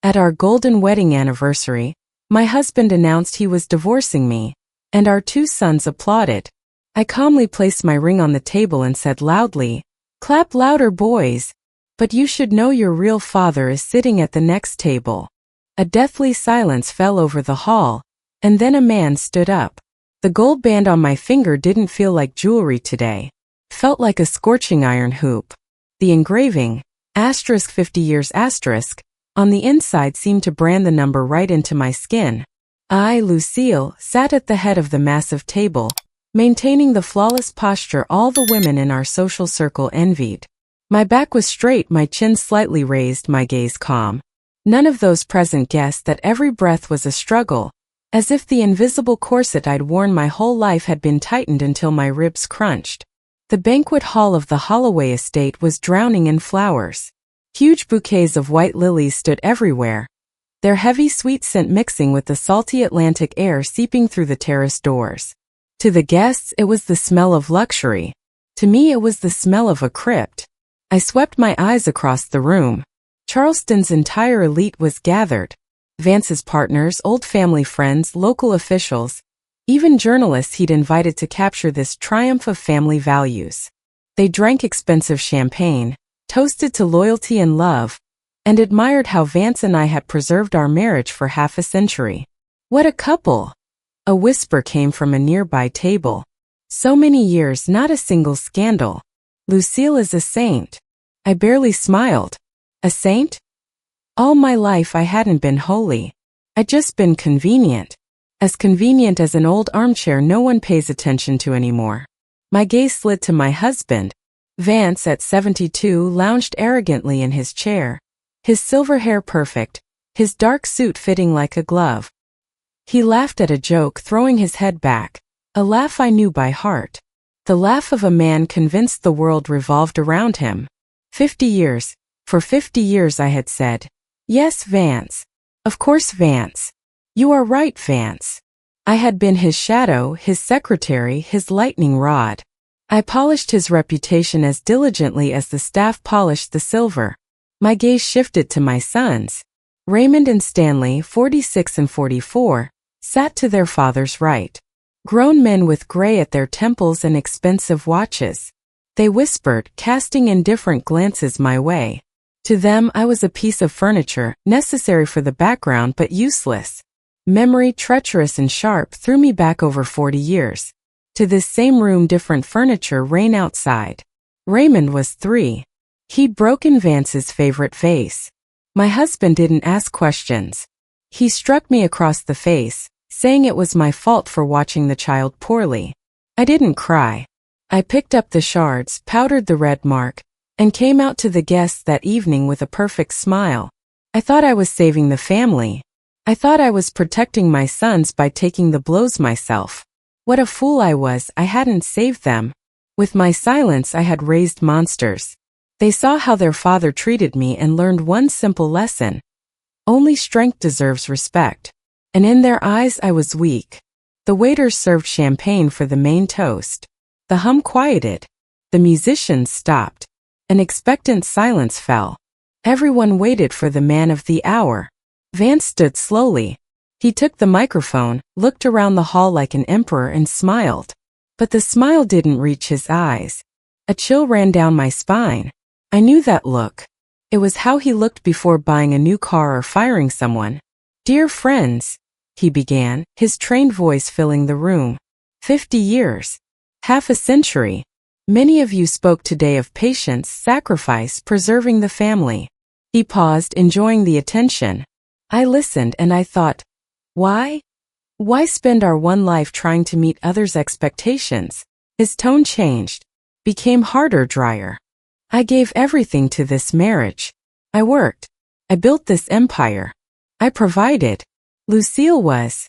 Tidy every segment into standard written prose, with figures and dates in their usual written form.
At our golden wedding anniversary, my husband announced he was divorcing me, and our 2 sons applauded. I calmly placed my ring on the table and said loudly, "Clap louder, boys. But you should know your real father is sitting at the next table." A deathly silence fell over the hall, and then a man stood up. The gold band on my finger didn't feel like jewelry today. Felt like a scorching iron hoop. The engraving, *50 years*, on the inside seemed to brand the number right into my skin. I, Lucille, sat at the head of the massive table, maintaining the flawless posture all the women in our social circle envied. My back was straight, my chin slightly raised, my gaze calm. None of those present guessed that every breath was a struggle, as if the invisible corset I'd worn my whole life had been tightened until my ribs crunched. The banquet hall of the Holloway estate was drowning in flowers. Huge bouquets of white lilies stood everywhere, their heavy sweet scent mixing with the salty Atlantic air seeping through the terrace doors. To the guests, it was the smell of luxury. To me, it was the smell of a crypt. I swept my eyes across the room. Charleston's entire elite was gathered. Vance's partners, old family friends, local officials, even journalists he'd invited to capture this triumph of family values. They drank expensive champagne, toasted to loyalty and love, and admired how Vance and I had preserved our marriage for half a century. "What a couple!" A whisper came from a nearby table. "So many years, not a single scandal. Lucille is a saint." I barely smiled. A saint? All my life I hadn't been holy. I'd just been convenient. As convenient as an old armchair no one pays attention to anymore. My gaze slid to my husband. Vance, at 72, lounged arrogantly in his chair, his silver hair perfect, his dark suit fitting like a glove. He laughed at a joke, throwing his head back, a laugh I knew by heart. The laugh of a man convinced the world revolved around him. 50 years. For 50 years I had said, "Yes, Vance. Of course, Vance. You are right, Vance." I had been his shadow, his secretary, his lightning rod. I polished his reputation as diligently as the staff polished the silver. My gaze shifted to my sons. Raymond and Stanley, 46 and 44, sat to their father's right. Grown men with gray at their temples and expensive watches. They whispered, casting indifferent glances my way. To them, I was a piece of furniture, necessary for the background but useless. Memory, treacherous and sharp, threw me back over 40 years. To this same room, different furniture, rain outside. Raymond was 3. He'd broken Vance's favorite vase. My husband didn't ask questions. He struck me across the face, saying it was my fault for watching the child poorly. I didn't cry. I picked up the shards, powdered the red mark, and came out to the guests that evening with a perfect smile. I thought I was saving the family. I thought I was protecting my sons by taking the blows myself. What a fool I was, I hadn't saved them. With my silence I had raised monsters. They saw how their father treated me and learned one simple lesson. Only strength deserves respect. And in their eyes I was weak. The waiters served champagne for the main toast. The hum quieted. The musicians stopped. An expectant silence fell. Everyone waited for the man of the hour. Vance stood slowly. He took the microphone, looked around the hall like an emperor and smiled. But the smile didn't reach his eyes. A chill ran down my spine. I knew that look. It was how he looked before buying a new car or firing someone. "Dear friends," he began, his trained voice filling the room. 50 years. Half a century. Many of you spoke today of patience, sacrifice, preserving the family. He paused, enjoying the attention. I listened and I thought, why? Why spend our one life trying to meet others' expectations? His tone changed, became harder, drier. I gave everything to this marriage. I worked. I built this empire. I provided. Lucille was.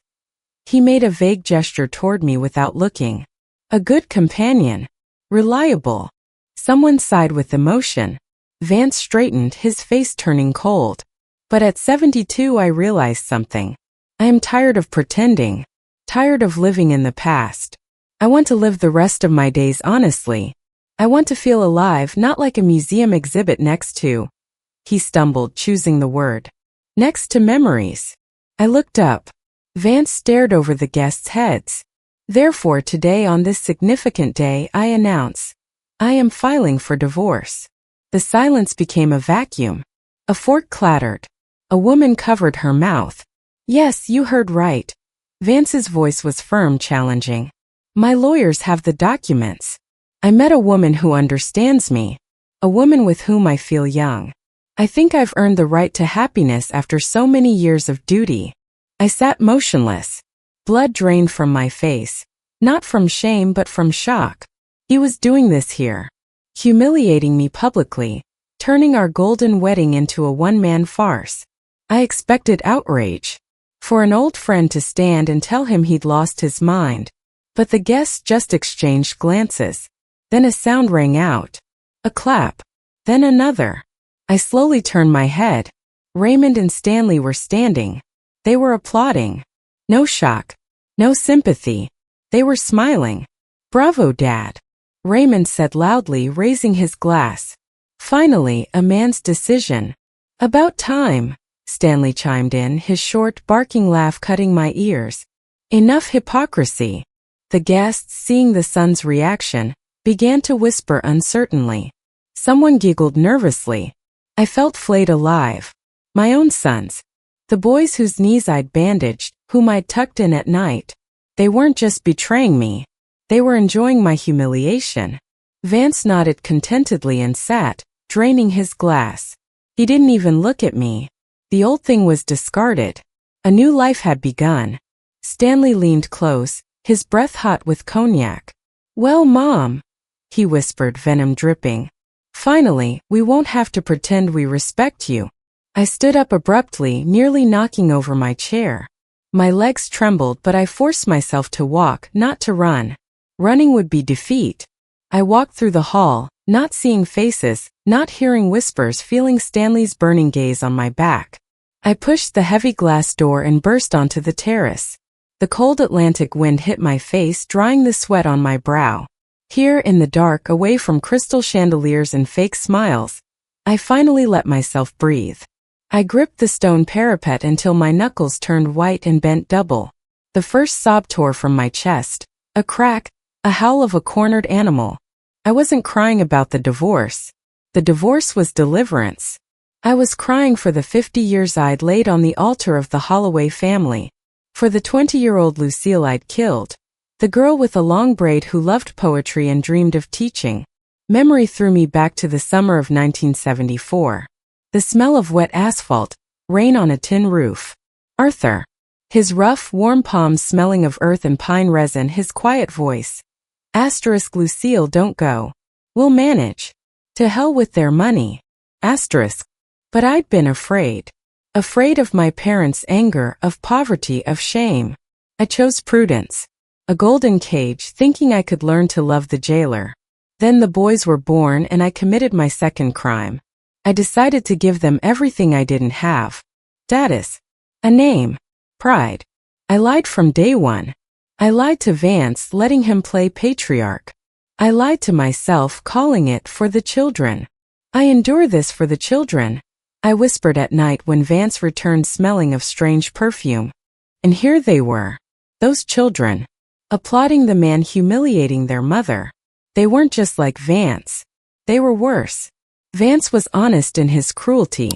He made a vague gesture toward me without looking. A good companion. Reliable. Someone sighed with emotion. Vance straightened, his face turning cold. But at 72 I realized something. I am tired of pretending. Tired of living in the past. I want to live the rest of my days honestly. I want to feel alive, not like a museum exhibit next to. He stumbled, choosing the word. Next to memories. I looked up. Vance stared over the guests' heads. Therefore, today on this significant day, I announce, I am filing for divorce. The silence became a vacuum. A fork clattered. A woman covered her mouth. Yes, you heard right. Vance's voice was firm, challenging. My lawyers have the documents. I met a woman who understands me. A woman with whom I feel young. I think I've earned the right to happiness after so many years of duty. I sat motionless. Blood drained from my face. Not from shame but from shock. He was doing this here. Humiliating me publicly. Turning our golden wedding into a one-man farce. I expected outrage. For an old friend to stand and tell him he'd lost his mind. But the guests just exchanged glances. Then a sound rang out. A clap. Then another. I slowly turned my head. Raymond and Stanley were standing. They were applauding. No shock. No sympathy. They were smiling. Bravo, Dad. Raymond said loudly, raising his glass. Finally, a man's decision. About time. Stanley chimed in, his short, barking laugh cutting my ears. Enough hypocrisy. The guests, seeing the son's reaction, began to whisper uncertainly. Someone giggled nervously. I felt flayed alive. My own sons. The boys whose knees I'd bandaged, whom I'd tucked in at night. They weren't just betraying me. They were enjoying my humiliation. Vance nodded contentedly and sat, draining his glass. He didn't even look at me. The old thing was discarded. A new life had begun. Stanley leaned close, his breath hot with cognac. Well, Mom, he whispered, venom dripping. Finally, we won't have to pretend we respect you. I stood up abruptly, nearly knocking over my chair. My legs trembled, but I forced myself to walk, not to run. Running would be defeat. I walked through the hall, not seeing faces, not hearing whispers, feeling Stanley's burning gaze on my back. I pushed the heavy glass door and burst onto the terrace. The cold Atlantic wind hit my face, drying the sweat on my brow. Here in the dark, away from crystal chandeliers and fake smiles, I finally let myself breathe. I gripped the stone parapet until my knuckles turned white and bent double. The first sob tore from my chest. A crack, a howl of a cornered animal. I wasn't crying about the divorce. The divorce was deliverance. I was crying for the 50 years I'd laid on the altar of the Holloway family. For the 20-year-old Lucille I'd killed. The girl with a long braid who loved poetry and dreamed of teaching. Memory threw me back to the summer of 1974. The smell of wet asphalt, rain on a tin roof. Arthur. His rough, warm palms smelling of earth and pine resin, his quiet voice. Asterisk, Lucille, don't go. We'll manage. To hell with their money. Asterisk. But I'd been afraid. Afraid of my parents' anger, of poverty, of shame. I chose prudence. A golden cage, thinking I could learn to love the jailer. Then the boys were born and I committed my second crime. I decided to give them everything I didn't have. Status. A name. Pride. I lied from day one. I lied to Vance, letting him play patriarch. I lied to myself, calling it for the children. I endure this for the children. I whispered at night when Vance returned smelling of strange perfume. And here they were. Those children. Applauding the man humiliating their mother. They weren't just like Vance. They were worse. Vance was honest in his cruelty.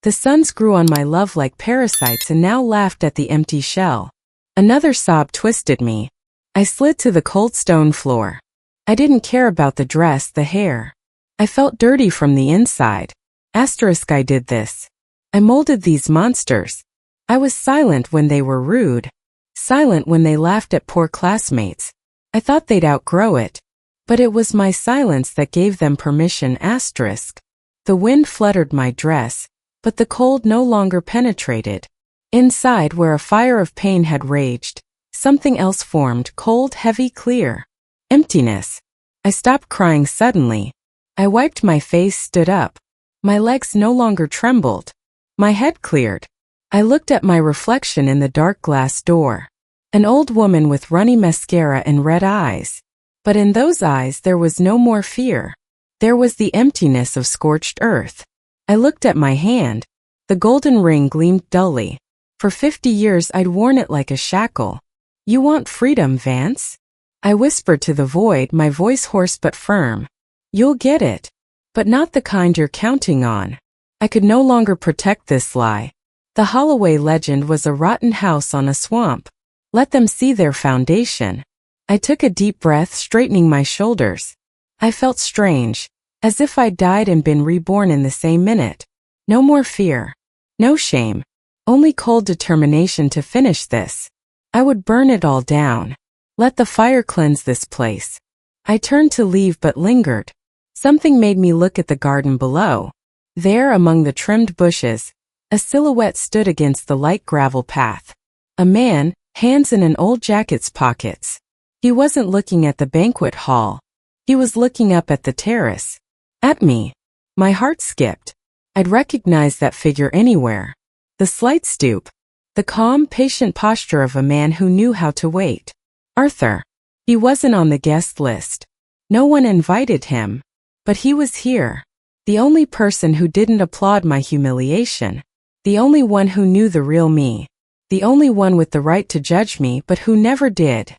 The sons grew on my love like parasites and now laughed at the empty shell. Another sob twisted me. I slid to the cold stone floor. I didn't care about the dress, the hair. I felt dirty from the inside. Asterisk, I did this. I molded these monsters. I was silent when they were rude. Silent when they laughed at poor classmates. I thought they'd outgrow it. But it was my silence that gave them permission. Asterisk. The wind fluttered my dress, but the cold no longer penetrated. Inside, where a fire of pain had raged, something else formed, cold, heavy, clear. Emptiness. I stopped crying suddenly. I wiped my face, stood up. My legs no longer trembled. My head cleared. I looked at my reflection in the dark glass door. An old woman with runny mascara and red eyes. But in those eyes there was no more fear. There was the emptiness of scorched earth. I looked at my hand. The golden ring gleamed dully. For 50 years I'd worn it like a shackle. You want freedom, Vance? I whispered to the void, my voice hoarse but firm. You'll get it. But not the kind you're counting on. I could no longer protect this lie. The Holloway legend was a rotten house on a swamp. Let them see their foundation. I took a deep breath, straightening my shoulders. I felt strange, as if I'd died and been reborn in the same minute. No more fear. No shame. Only cold determination to finish this. I would burn it all down. Let the fire cleanse this place. I turned to leave but lingered. Something made me look at the garden below. There, among the trimmed bushes, a silhouette stood against the light gravel path. A man, hands in an old jacket's pockets. He wasn't looking at the banquet hall. He was looking up at the terrace. At me. My heart skipped. I'd recognize that figure anywhere. The slight stoop. The calm, patient posture of a man who knew how to wait. Arthur. He wasn't on the guest list. No one invited him. But he was here. The only person who didn't applaud my humiliation. The only one who knew the real me. The only one with the right to judge me but who never did.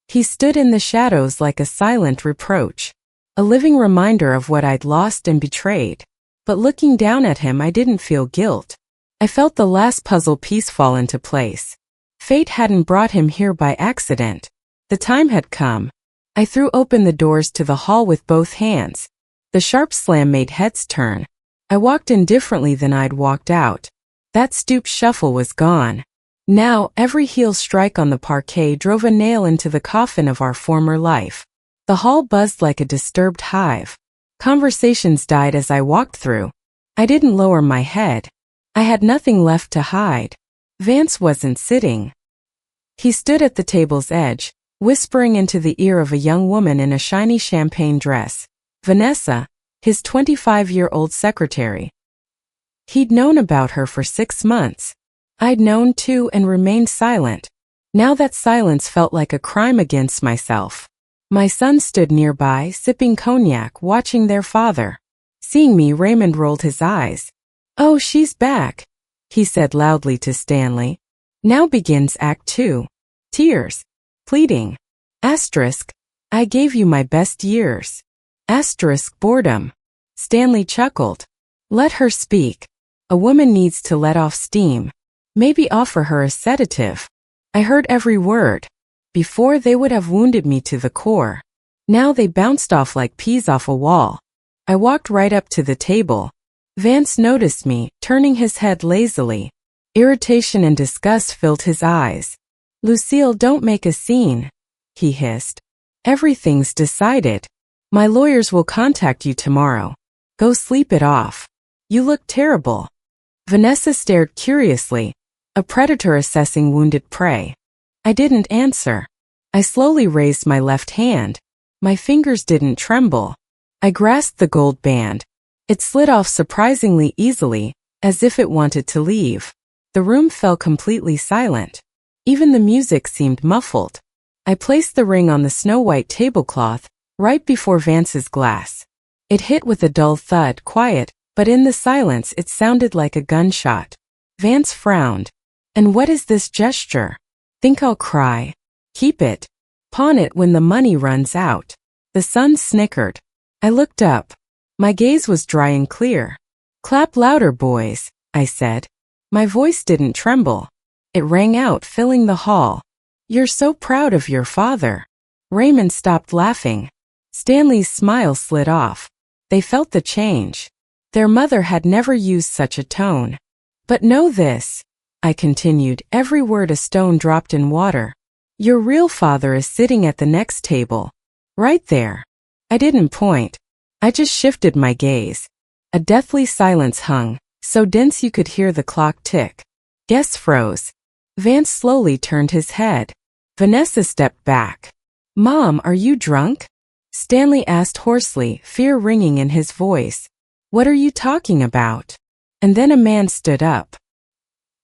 He stood in the shadows like a silent reproach. A living reminder of what I'd lost and betrayed. But looking down at him, I didn't feel guilt. I felt the last puzzle piece fall into place. Fate hadn't brought him here by accident. The time had come. I threw open the doors to the hall with both hands. The sharp slam made heads turn. I walked in differently than I'd walked out. That stoop shuffle was gone. Now, every heel strike on the parquet drove a nail into the coffin of our former life. The hall buzzed like a disturbed hive. Conversations died as I walked through. I didn't lower my head. I had nothing left to hide. Vance wasn't sitting. He stood at the table's edge, whispering into the ear of a young woman in a shiny champagne dress. Vanessa, his 25-year-old secretary. He'd known about her for 6 months. I'd known too and remained silent. Now that silence felt like a crime against myself. My son stood nearby, sipping cognac, watching their father. Seeing me, Raymond rolled his eyes. "Oh, she's back," he said loudly to Stanley. Now begins Act 2. Tears. Pleading. Asterisk. I gave you my best years. Asterisk boredom. Stanley chuckled. Let her speak. A woman needs to let off steam. Maybe offer her a sedative. I heard every word. Before, they would have wounded me to the core. Now they bounced off like peas off a wall. I walked right up to the table. Vance noticed me, turning his head lazily. Irritation and disgust filled his eyes. Lucille, don't make a scene, he hissed. Everything's decided. My lawyers will contact you tomorrow. Go sleep it off. You look terrible. Vanessa stared curiously, a predator assessing wounded prey. I didn't answer. I slowly raised my left hand. My fingers didn't tremble. I grasped the gold band. It slid off surprisingly easily, as if it wanted to leave. The room fell completely silent. Even the music seemed muffled. I placed the ring on the snow-white tablecloth, right before Vance's glass. It hit with a dull thud, quiet, but in the silence it sounded like a gunshot. Vance frowned. And what is this gesture? Think I'll cry? Keep it. Pawn it when the money runs out. The sun snickered. I looked up. My gaze was dry and clear. Clap louder, boys, I said. My voice didn't tremble. It rang out, filling the hall. You're so proud of your father. Raymond stopped laughing. Stanley's smile slid off. They felt the change. Their mother had never used such a tone. But know this, I continued, every word a stone dropped in water. Your real father is sitting at the next table. Right there. I didn't point. I just shifted my gaze. A deathly silence hung, so dense you could hear the clock tick. Guests froze. Vance slowly turned his head. Vanessa stepped back. Mom, are you drunk? Stanley asked hoarsely, fear ringing in his voice. What are you talking about? And then a man stood up.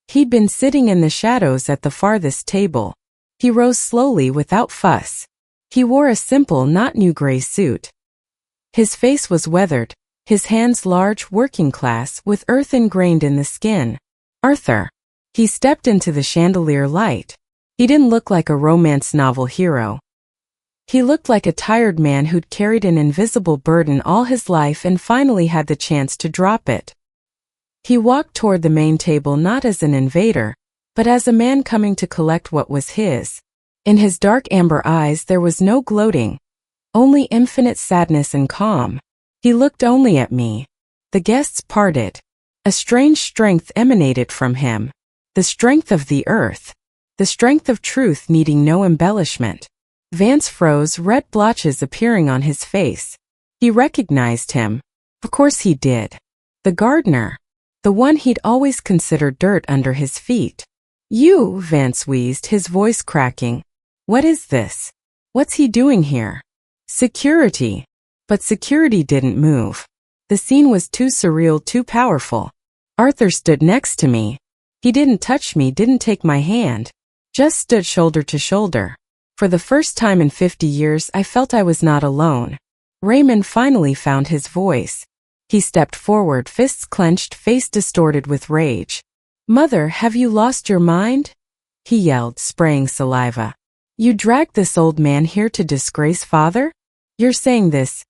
He'd been sitting in the shadows at the farthest table. He rose slowly without fuss. He wore a simple, not new gray suit. His face was weathered, His hands large, working class, with earth ingrained in the skin. Arthur. He stepped into the chandelier light. He didn't look like a romance novel hero. He looked like a tired man who'd carried an invisible burden all his life and finally had the chance to drop it. He walked toward the main table not as an invader, but as a man coming to collect what was his. In his dark amber eyes there was no gloating, only infinite sadness and calm. He looked only at me. The guests parted. A strange strength emanated from him. The strength of the earth. The strength of truth needing no embellishment. Vance froze, red blotches appearing on his face. He recognized him. Of course he did. The gardener. The one he'd always considered dirt under his feet. You, Vance wheezed, his voice cracking. What is this? What's he doing here? Security. But security didn't move. The scene was too surreal, too powerful. Arthur stood next to me. He didn't touch me, didn't take my hand. Just stood shoulder to shoulder. For the first time in 50 years, I felt I was not alone. Raymond finally found his voice. He stepped forward, fists clenched, face distorted with rage. Mother, have you lost your mind? He yelled, spraying saliva. You dragged this old man here to disgrace father? You're saying this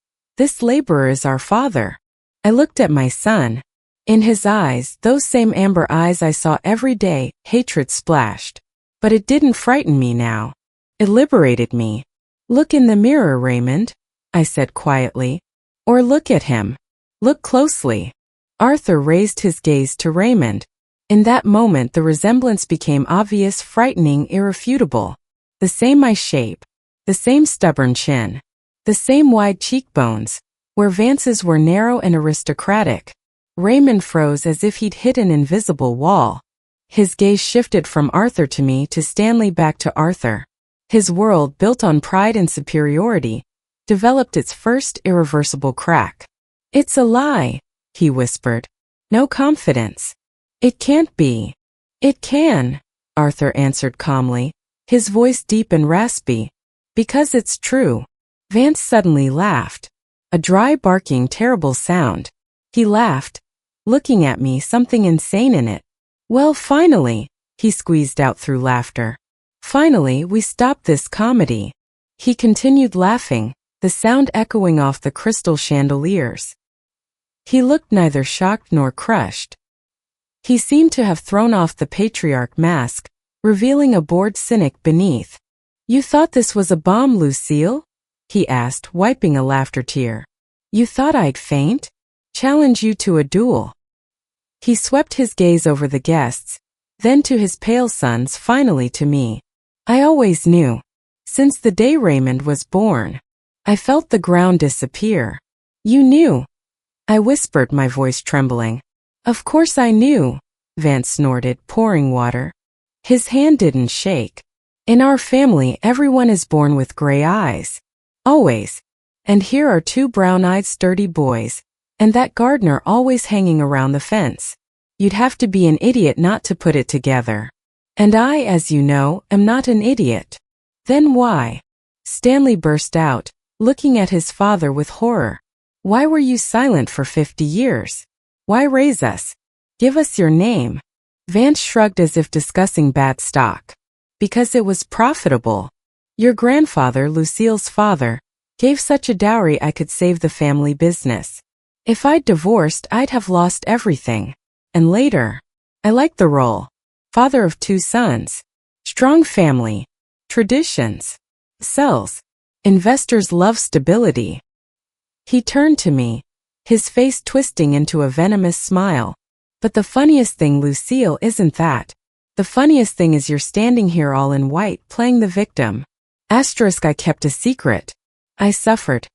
laborer is our father. I looked at my son. In his eyes, those same amber eyes I saw every day, hatred splashed. But it didn't frighten me now. It liberated me. Look in the mirror, Raymond, I said quietly. Or look at him. Look closely. Arthur raised his gaze to Raymond. In that moment the resemblance became obvious, frightening, irrefutable. The same eye shape. The same stubborn chin. The same wide cheekbones, where Vance's were narrow and aristocratic. Raymond froze as if he'd hit an invisible wall. His gaze shifted from Arthur to me to Stanley, back to Arthur. His world, built on pride and superiority, developed its first irreversible crack. It's a lie, he whispered. No confidence. It can't be. It can, Arthur answered calmly, his voice deep and raspy. Because it's true. Vance suddenly laughed. A dry, barking, terrible sound. He laughed, looking at me, something insane in it. Well, finally, he squeezed out through laughter. Finally, we stopped this comedy. He continued laughing, the sound echoing off the crystal chandeliers. He looked neither shocked nor crushed. He seemed to have thrown off the patriarch mask, revealing a bored cynic beneath. You thought this was a bomb, Lucille? He asked, wiping a laughter tear. You thought I'd faint? Challenge you to a duel. He swept his gaze over the guests, then to his pale sons, finally to me. I always knew. Since the day Raymond was born. I felt the ground disappear. You knew. I whispered, my voice trembling. Of course I knew, Vance snorted, pouring water. His hand didn't shake. In our family, everyone is born with gray eyes. Always. And here are two brown-eyed sturdy boys, and that gardener always hanging around the fence. You'd have to be an idiot not to put it together. And I, as you know, am not an idiot. Then why? Stanley burst out, looking at his father with horror. Why were you silent for 50 years? Why raise us? Give us your name. Vance shrugged as if discussing bad stock. Because it was profitable. Your grandfather, Lucille's father, gave such a dowry I could save the family business. If I'd divorced, I'd have lost everything. And later, I liked the role. Father of two sons. Strong family. Traditions. Sells. Investors love stability. He turned to me, his face twisting into a venomous smile. But the funniest thing, Lucille, isn't that. The funniest thing is you're standing here all in white, playing the victim. Asterisk, I kept a secret. I suffered.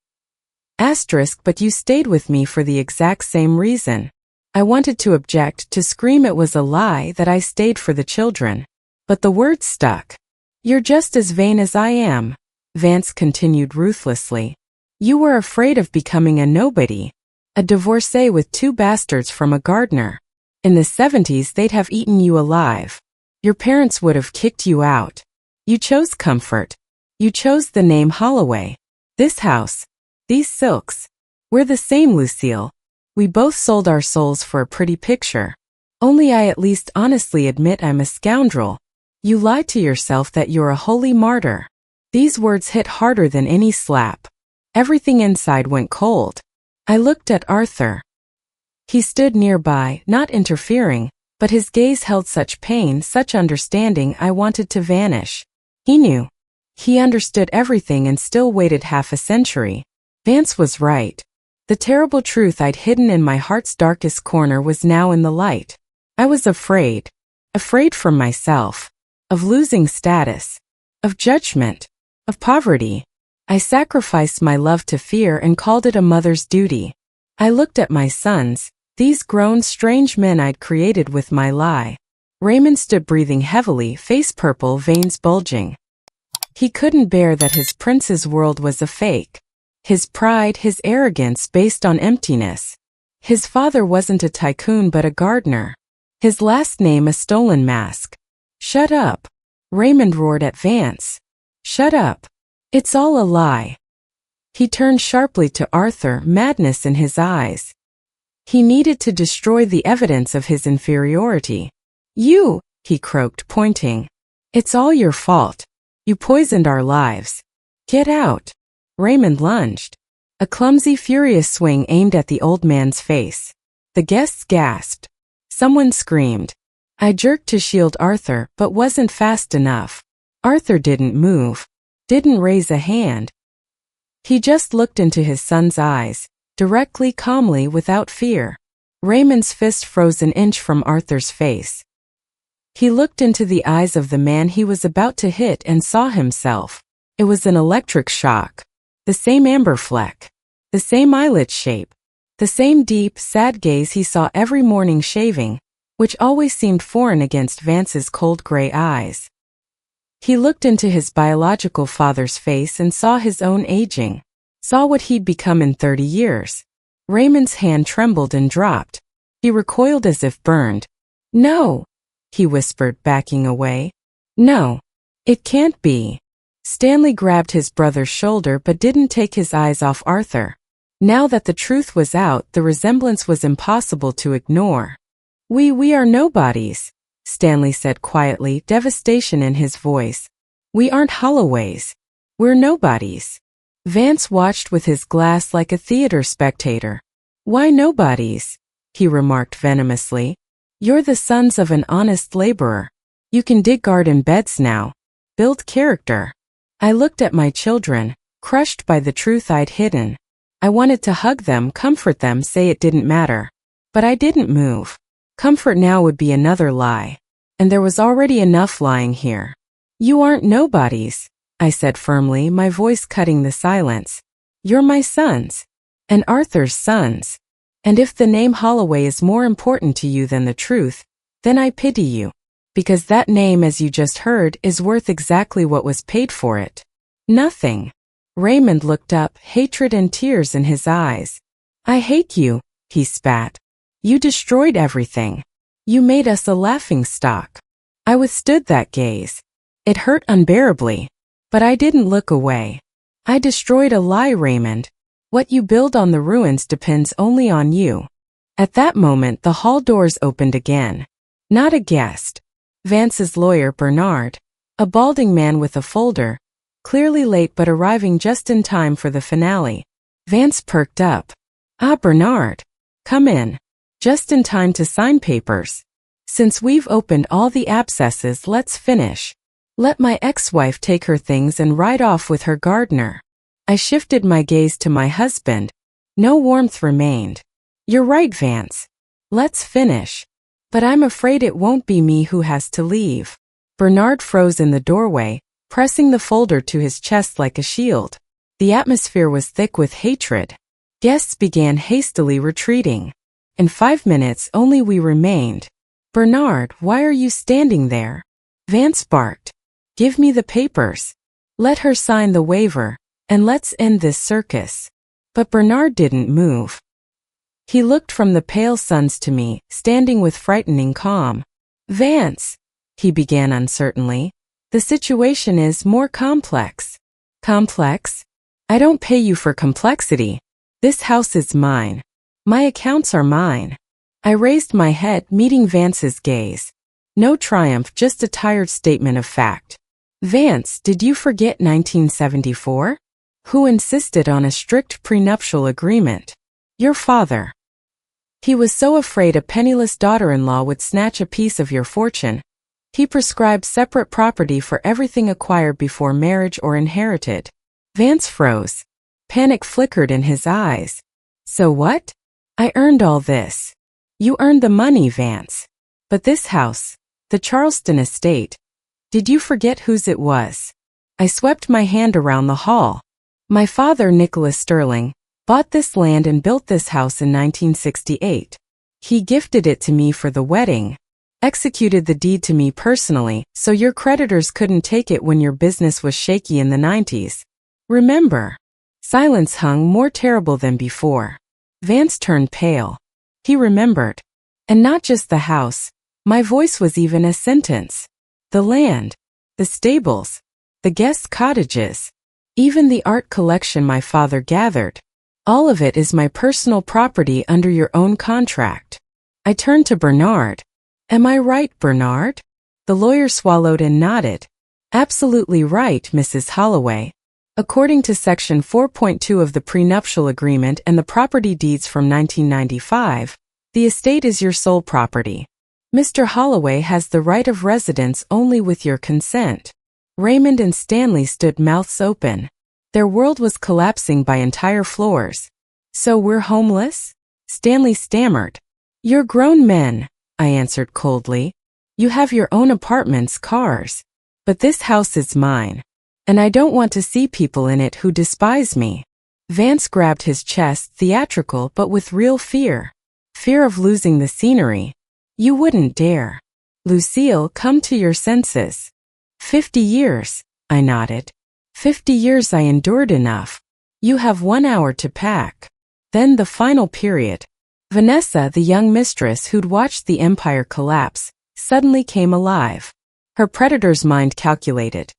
Asterisk, but you stayed with me for the exact same reason. I wanted to object, to scream it was a lie, that I stayed for the children. But the words stuck. You're just as vain as I am, Vance continued ruthlessly. You were afraid of becoming a nobody. A divorcee with two bastards from a gardener. In the 70s they'd have eaten you alive. Your parents would have kicked you out. You chose comfort. You chose the name Holloway. This house. These silks. We're the same, Lucille. We both sold our souls for a pretty picture. Only I at least honestly admit I'm a scoundrel. You lied to yourself that you're a holy martyr. These words hit harder than any slap. Everything inside went cold. I looked at Arthur. He stood nearby, not interfering, but his gaze held such pain, such understanding I wanted to vanish. He knew. He understood everything and still waited half a century. Vance was right. The terrible truth I'd hidden in my heart's darkest corner was now in the light. I was afraid. Afraid for myself. Of losing status. Of judgment. Of poverty. I sacrificed my love to fear and called it a mother's duty. I looked at my sons, these grown, strange men I'd created with my lie. Raymond stood breathing heavily, face purple, veins bulging. He couldn't bear that his prince's world was a fake. His pride, his arrogance based on emptiness. His father wasn't a tycoon but a gardener. His last name a stolen mask. Shut up. Raymond roared at Vance. Shut up. It's all a lie. He turned sharply to Arthur, madness in his eyes. He needed to destroy the evidence of his inferiority. You, he croaked, pointing. It's all your fault. You poisoned our lives. Get out. Raymond lunged. A clumsy, furious swing aimed at the old man's face. The guests gasped. Someone screamed. I jerked to shield Arthur, but wasn't fast enough. Arthur didn't move. Didn't raise a hand. He just looked into his son's eyes, directly, calmly, without fear. Raymond's fist froze an inch from Arthur's face. He looked into the eyes of the man he was about to hit and saw himself. It was an electric shock. The same amber fleck. The same eyelid shape. The same deep, sad gaze he saw every morning shaving, which always seemed foreign against Vance's cold gray eyes. He looked into his biological father's face and saw his own aging. Saw what he'd become in 30 years. Raymond's hand trembled and dropped. He recoiled as if burned. No, he whispered, backing away. No, it can't be. Stanley grabbed his brother's shoulder but didn't take his eyes off Arthur. Now that the truth was out, the resemblance was impossible to ignore. We are nobodies, Stanley said quietly, devastation in his voice. We aren't Holloways. We're nobodies. Vance watched with his glass like a theater spectator. Why nobodies? He remarked venomously. You're the sons of an honest laborer. You can dig garden beds now. Build character. I looked at my children, crushed by the truth I'd hidden. I wanted to hug them, comfort them, say it didn't matter. But I didn't move. Comfort now would be another lie. And there was already enough lying here. You aren't nobodies, I said firmly, my voice cutting the silence. You're my sons. And Arthur's sons. And if the name Holloway is more important to you than the truth, then I pity you. Because that name, as you just heard, is worth exactly what was paid for it. Nothing. Raymond looked up, hatred and tears in his eyes. I hate you, he spat. You destroyed everything. You made us a laughingstock. I withstood that gaze. It hurt unbearably. But I didn't look away. I destroyed a lie, Raymond. What you build on the ruins depends only on you. At that moment the hall doors opened again. Not a guest. Vance's lawyer, Bernard. A balding man with a folder. Clearly late but arriving just in time for the finale. Vance perked up. Ah, Bernard. Come in. Just in time to sign papers. Since we've opened all the abscesses, let's finish. Let my ex-wife take her things and ride off with her gardener. I shifted my gaze to my husband. No warmth remained. You're right, Vance. Let's finish. But I'm afraid it won't be me who has to leave. Bernard froze in the doorway, pressing the folder to his chest like a shield. The atmosphere was thick with hatred. Guests began hastily retreating. In 5 minutes only we remained. Bernard, why are you standing there? Vance barked. Give me the papers. Let her sign the waiver, and let's end this circus. But Bernard didn't move. He looked from the pale sons to me, standing with frightening calm. Vance, he began uncertainly, the situation is more complex. Complex? I don't pay you for complexity. This house is mine. My accounts are mine. I raised my head, meeting Vance's gaze. No triumph, just a tired statement of fact. Vance, did you forget 1974? Who insisted on a strict prenuptial agreement? Your father. He was so afraid a penniless daughter-in-law would snatch a piece of your fortune. He prescribed separate property for everything acquired before marriage or inherited. Vance froze. Panic flickered in his eyes. So what? I earned all this. You earned the money, Vance. But this house, the Charleston estate, did you forget whose it was? I swept my hand around the hall. My father, Nicholas Sterling, bought this land and built this house in 1968. He gifted it to me for the wedding, executed the deed to me personally, so your creditors couldn't take it when your business was shaky in the 90s. Remember? Silence hung, more terrible than before. Vance turned pale. He remembered. And not just the house. My voice was even a sentence. The land, the stables, the guest cottages, even the art collection my father gathered. All of it is my personal property under your own contract. I turned to Bernard. Am I right, Bernard? The lawyer swallowed and nodded. Absolutely right, Mrs. Holloway. According to Section 4.2 of the prenuptial agreement and the property deeds from 1995, the estate is your sole property. Mr. Holloway has the right of residence only with your consent. Raymond and Stanley stood mouths open. Their world was collapsing by entire floors. So we're homeless? Stanley stammered. You're grown men, I answered coldly. You have your own apartments, cars. But this house is mine. And I don't want to see people in it who despise me. Vance grabbed his chest, theatrical but with real fear. Fear of losing the scenery. You wouldn't dare. Lucille, come to your senses. 50 years, I nodded. 50 years I endured enough. You have 1 hour to pack. Then the final period. Vanessa, the young mistress who'd watched the empire collapse, suddenly came alive. Her predator's mind calculated.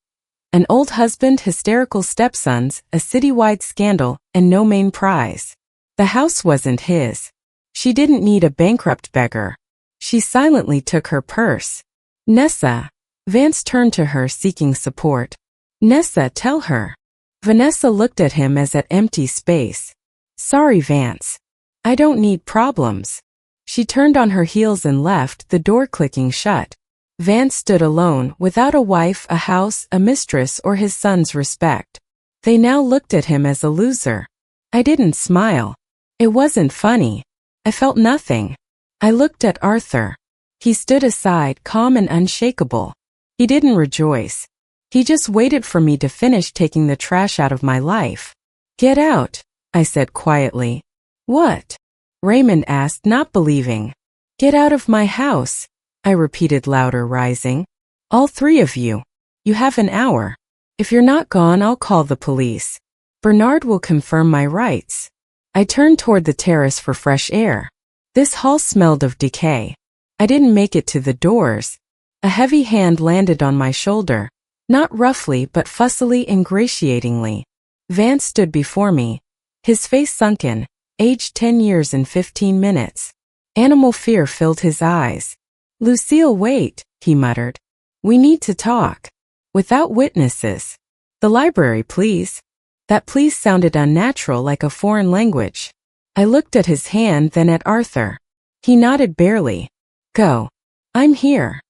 An old husband, hysterical stepsons, a citywide scandal, and no main prize. The house wasn't his. She didn't need a bankrupt beggar. She silently took her purse. Nessa. Vance turned to her, seeking support. Nessa, tell her. Vanessa looked at him as at empty space. Sorry, Vance. I don't need problems. She turned on her heels and left, the door clicking shut. Vance stood alone, without a wife, a house, a mistress, or his son's respect. They now looked at him as a loser. I didn't smile. It wasn't funny. I felt nothing. I looked at Arthur. He stood aside, calm and unshakable. He didn't rejoice. He just waited for me to finish taking the trash out of my life. Get out, I said quietly. What? Raymond asked, not believing. Get out of my house, I repeated louder, rising. All three of you. You have an hour. If you're not gone, I'll call the police. Bernard will confirm my rights. I turned toward the terrace for fresh air. This hall smelled of decay. I didn't make it to the doors. A heavy hand landed on my shoulder, not roughly but fussily, ingratiatingly. Vance stood before me, his face sunken, aged 10 years and 15 minutes. Animal fear filled his eyes. Lucille, wait, he muttered. We need to talk. Without witnesses. The library, please. That please sounded unnatural, like a foreign language. I looked at his hand, then at Arthur. He nodded barely. Go. I'm here.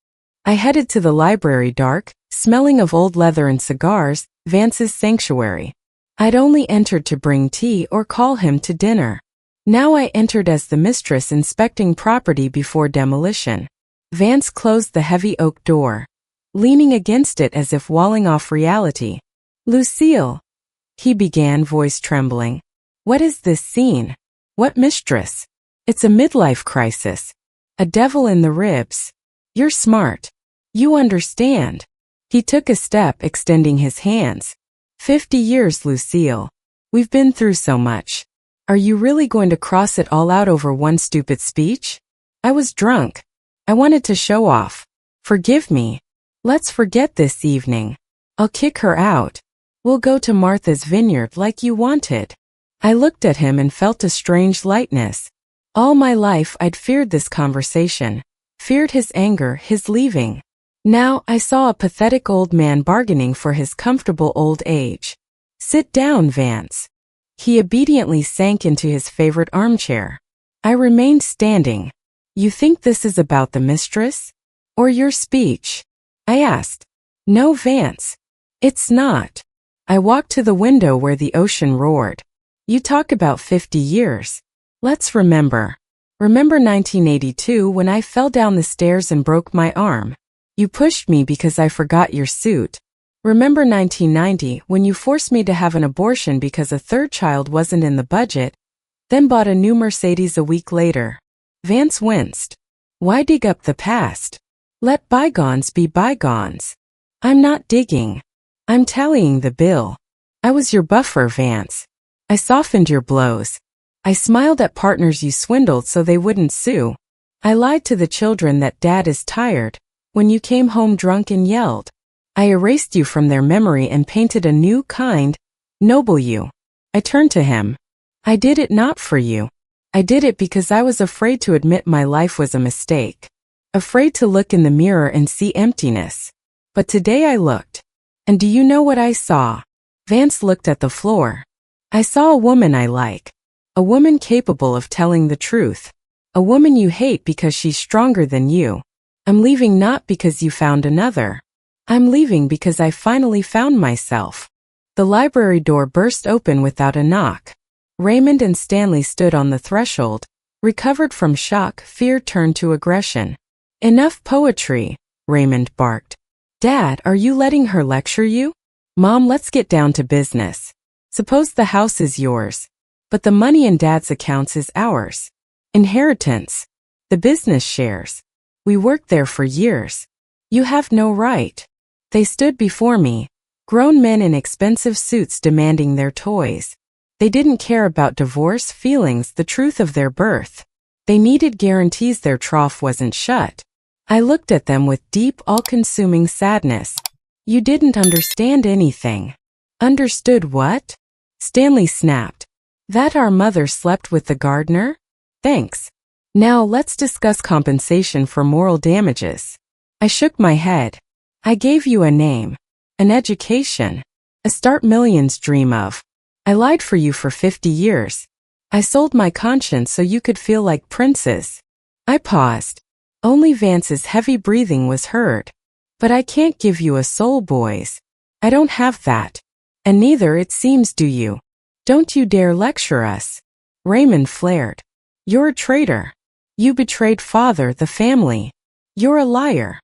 I headed to the library, dark, smelling of old leather and cigars, Vance's sanctuary. I'd only entered to bring tea or call him to dinner. Now I entered as the mistress, inspecting property before demolition. Vance closed the heavy oak door, leaning against it as if walling off reality. Lucille, he began, voice trembling. What is this scene? What mistress? It's a midlife crisis. A devil in the ribs. You're smart. You understand. He took a step, extending his hands. 50 years, Lucille. We've been through so much. Are you really going to cross it all out over one stupid speech? I was drunk. I wanted to show off. Forgive me. Let's forget this evening. I'll kick her out. We'll go to Martha's Vineyard like you wanted. I looked at him and felt a strange lightness. All my life I'd feared this conversation, feared his anger, his leaving. Now I saw a pathetic old man bargaining for his comfortable old age. "Sit down, Vance." He obediently sank into his favorite armchair. I remained standing. "You think this is about the mistress? Or your speech?" I asked. "No, Vance. It's not." I walked to the window where the ocean roared. "You talk about 50 years. Let's remember. Remember 1982 when I fell down the stairs and broke my arm? You pushed me because I forgot your suit. Remember 1990 when you forced me to have an abortion because a third child wasn't in the budget, then bought a new Mercedes a week later?" Vance winced. "Why dig up the past? Let bygones be bygones." "I'm not digging. I'm tallying the bill. I was your buffer, Vance. I softened your blows. I smiled at partners you swindled so they wouldn't sue. I lied to the children that Dad is tired when you came home drunk and yelled. I erased you from their memory and painted a new, kind, noble you." I turned to him. "I did it not for you. I did it because I was afraid to admit my life was a mistake. Afraid to look in the mirror and see emptiness. But today I looked. And do you know what I saw?" Vance looked at the floor. "I saw a woman I like. A woman capable of telling the truth. A woman you hate because she's stronger than you. I'm leaving not because you found another. I'm leaving because I finally found myself." The library door burst open without a knock. Raymond and Stanley stood on the threshold, recovered from shock. Fear turned to aggression. "Enough poetry," Raymond barked. "Dad, are you letting her lecture you?" "Mom, let's get down to business. Suppose the house is yours, but the money in Dad's accounts is ours. Inheritance. The business shares. We worked there for years. You have no right." They stood before me, grown men in expensive suits demanding their toys. They didn't care about divorce, feelings, the truth of their birth. They needed guarantees their trough wasn't shut. I looked at them with deep, all-consuming sadness. "You didn't understand anything." "Understood what?" Stanley snapped. "That our mother slept with the gardener? Thanks. Now let's discuss compensation for moral damages." I shook my head. "I gave you a name, an education, a start millions dream of. I lied for you for 50 years. I sold my conscience so you could feel like princes." I paused. Only Vance's heavy breathing was heard. "But I can't give you a soul, boys. I don't have that. And neither, it seems, do you. Don't you dare lecture us." Raymond flared. "You're a traitor. You betrayed father, the family. You're a liar."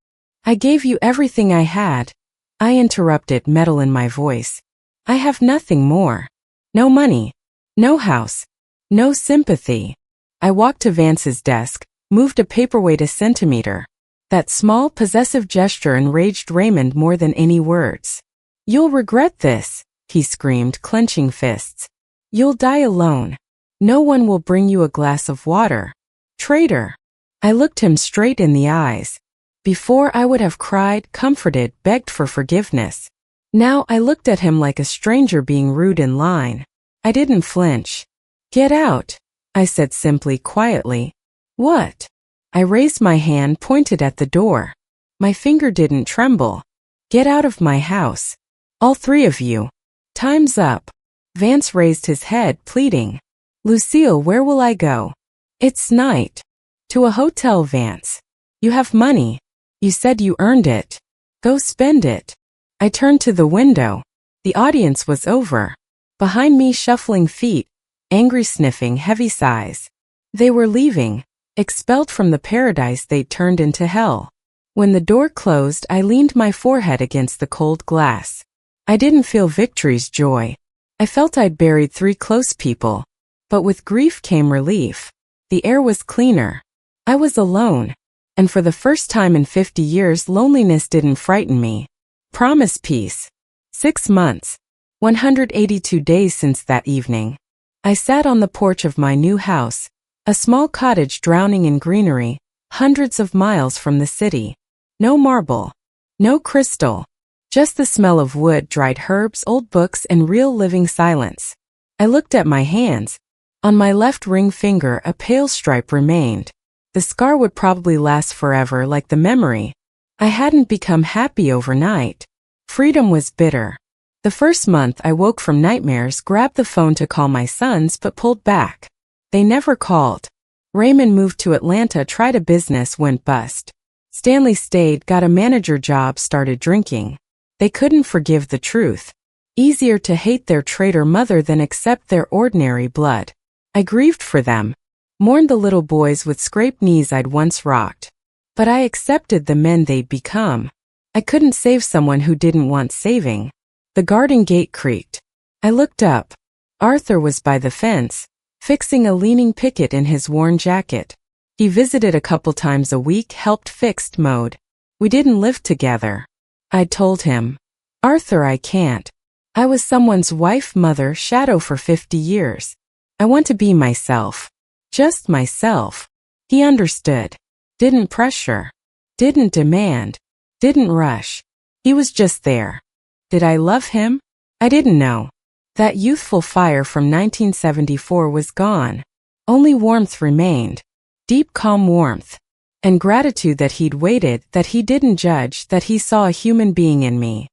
"I gave you everything I had," I interrupted, metal in my voice. "I have nothing more. No money. No house. No sympathy." I walked to Vance's desk, moved a paperweight a centimeter. That small, possessive gesture enraged Raymond more than any words. "You'll regret this," he screamed, clenching fists. "You'll die alone. No one will bring you a glass of water. Traitor." I looked him straight in the eyes. Before I would have cried, comforted, begged for forgiveness. Now I looked at him like a stranger being rude in line. I didn't flinch. "Get out," I said simply, quietly. "What?" I raised my hand, pointed at the door. My finger didn't tremble. "Get out of my house. All three of you. Time's up." Vance raised his head, pleading. "Lucille, where will I go?" "It's night." "To a hotel, Vance. You have money. You said you earned it. Go spend it." I turned to the window. The audience was over. Behind me, shuffling feet, angry sniffing, heavy sighs. They were leaving, expelled from the paradise they'd turned into hell. When the door closed, I leaned my forehead against the cold glass. I didn't feel victory's joy. I felt I'd buried 3 close people. But with grief came relief. The air was cleaner. I was alone. And for the first time in 50 years, loneliness didn't frighten me. Promise peace. 6 months. 182 days since that evening. I sat on the porch of my new house, a small cottage drowning in greenery, hundreds of miles from the city. No marble. No crystal. Just the smell of wood, dried herbs, old books, and real living silence. I looked at my hands. On my left ring finger a pale stripe remained. The scar would probably last forever like the memory. I hadn't become happy overnight. Freedom was bitter. The first month I woke from nightmares, grabbed the phone to call my sons but pulled back. They never called. Raymond moved to Atlanta, tried a business, went bust. Stanley stayed, got a manager job, started drinking. They couldn't forgive the truth. Easier to hate their traitor mother than accept their ordinary blood. I grieved for them. Mourned the little boys with scraped knees I'd once rocked. But I accepted the men they'd become. I couldn't save someone who didn't want saving. The garden gate creaked. I looked up. Arthur was by the fence, fixing a leaning picket in his worn jacket. He visited a couple times a week, helped fixed mowed. We didn't live together. I'd told him, Arthur, I can't. I was someone's wife, mother, shadow for 50 years. I want to be myself. Just myself. He understood. Didn't pressure. Didn't demand. Didn't rush. He was just there. Did I love him? I didn't know. That youthful fire from 1974 was gone. Only warmth remained. Deep, calm warmth. And gratitude that he'd waited, that he didn't judge, that he saw a human being in me.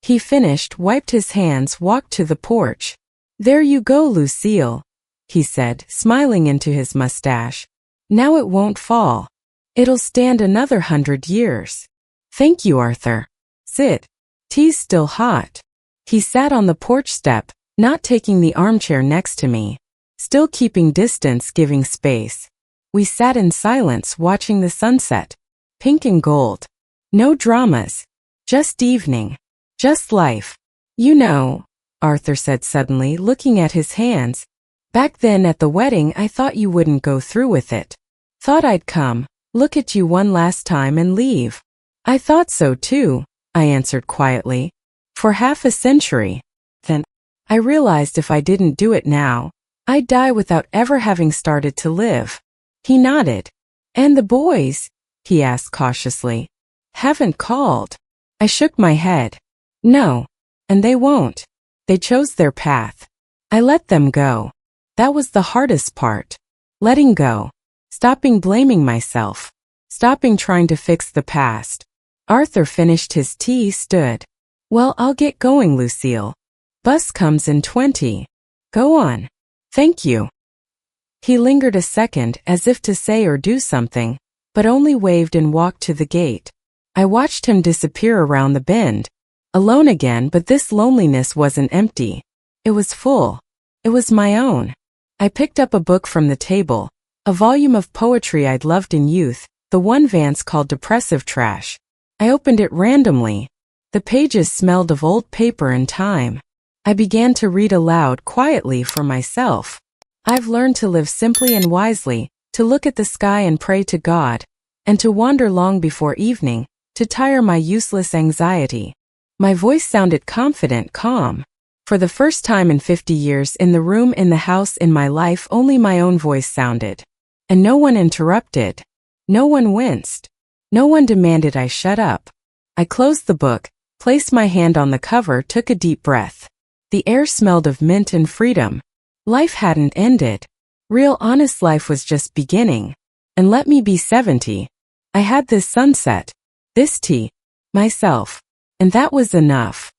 He finished, wiped his hands, walked to the porch. There you go, Lucille, he said, smiling into his mustache. Now it won't fall. It'll stand another 100 years. Thank you, Arthur. Sit. Tea's still hot. He sat on the porch step, not taking the armchair next to me. Still keeping distance, giving space. We sat in silence, watching the sunset. Pink and gold. No dramas. Just evening. Just life. You know, Arthur said suddenly, looking at his hands. Back then at the wedding I thought you wouldn't go through with it. Thought I'd come, look at you one last time and leave. I thought so too, I answered quietly. For half a century. Then, I realized if I didn't do it now, I'd die without ever having started to live. He nodded. And the boys? He asked cautiously. Haven't called. I shook my head. No. And they won't. They chose their path. I let them go. That was the hardest part. Letting go. Stopping blaming myself. Stopping trying to fix the past. Arthur finished his tea, stood. Well, I'll get going, Lucille. Bus comes in 20. Go on. Thank you. He lingered a second, as if to say or do something, but only waved and walked to the gate. I watched him disappear around the bend. Alone again, but this loneliness wasn't empty. It was full. It was my own. I picked up a book from the table, a volume of poetry I'd loved in youth, the one Vance called depressive trash. I opened it randomly. The pages smelled of old paper and time. I began to read aloud quietly for myself. I've learned to live simply and wisely, to look at the sky and pray to God, and to wander long before evening, to tire my useless anxiety. My voice sounded confident, calm. For the first time in 50 years, in the room, in the house, in my life, only my own voice sounded. And no one interrupted. No one winced. No one demanded I shut up. I closed the book, placed my hand on the cover, took a deep breath. The air smelled of mint and freedom. Life hadn't ended. Real honest life was just beginning. And let me be 70. I had this sunset. This tea. Myself. And that was enough.